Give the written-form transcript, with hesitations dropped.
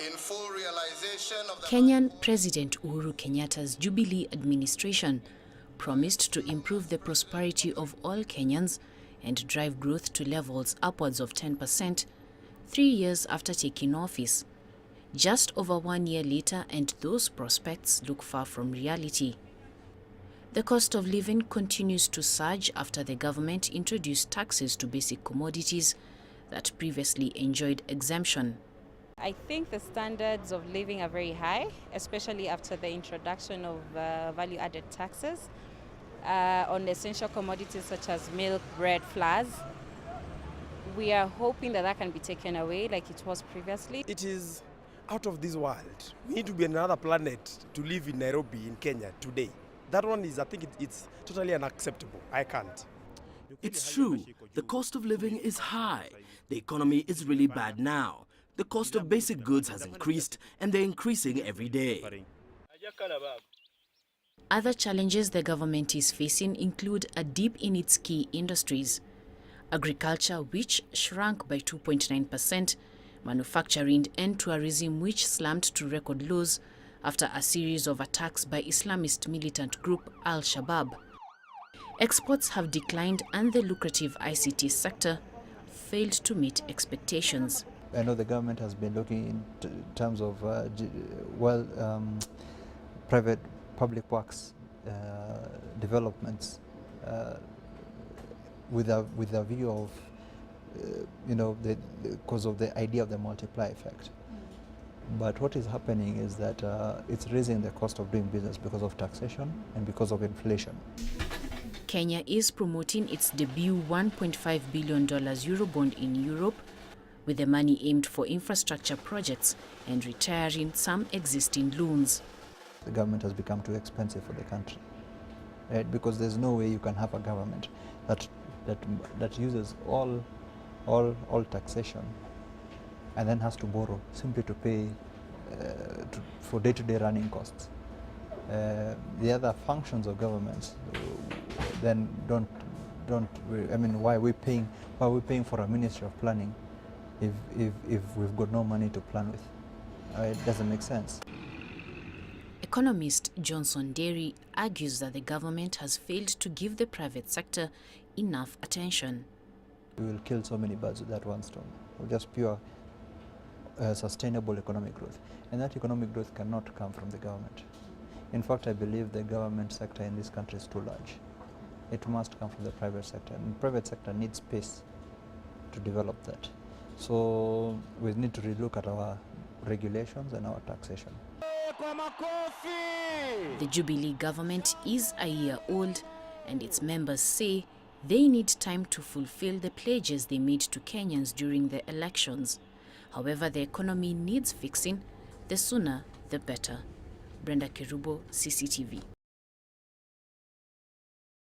in full realization of the Kenyan President Uhuru Kenyatta's Jubilee administration promised to improve the prosperity of all Kenyans and drive growth to levels upwards of 10% 3 years after taking office. Just over 1 year later, and those prospects look far from reality. The cost of living continues to surge after the government introduced taxes to basic commodities that previously enjoyed exemption. I think the standards of living are very high, especially after the introduction of value-added taxes on essential commodities such as milk, bread, flours. We are hoping that that can be taken away like it was previously. It is out of this world. We need to be on another planet to live in Nairobi, in Kenya, today. That one is, I think it's totally unacceptable. I can't. It's true. The cost of living is high. The economy is really bad now. The cost of basic goods has increased, and they're increasing every day. Other challenges the government is facing include a dip in its key industries. Agriculture, which shrunk by 2.9%, manufacturing and tourism, which slumped to record lows after a series of attacks by Islamist militant group Al-Shabaab. Exports have declined and the lucrative ICT sector failed to meet expectations. I know the government has been looking in terms of private public works developments with a view of because of the idea of the multiplier effect. But what is happening is that it's raising the cost of doing business because of taxation and because of inflation. Kenya is promoting its debut $1.5 billion Eurobond in Europe, with the money aimed for infrastructure projects and retiring some existing loans. The government has become too expensive for the country, right? Because there's no way you can have a government that uses all taxation and then has to borrow simply to pay for day-to-day running costs. The other functions of governments then don't. I mean, why are we paying for a Ministry of Planning if we've got no money to plan with? It doesn't make sense. Economist Johnson Derry argues that the government has failed to give the private sector enough attention. We will kill so many birds with that one stone. Just pure sustainable economic growth. And that economic growth cannot come from the government. In fact, I believe the government sector in this country is too large. It must come from the private sector, and the private sector needs space to develop that. So we need to relook at our regulations and our taxation. The Jubilee government is a year old, and its members say they need time to fulfill the pledges they made to Kenyans during the elections. However, the economy needs fixing. The sooner, the better. Brenda Kerubo, CCTV.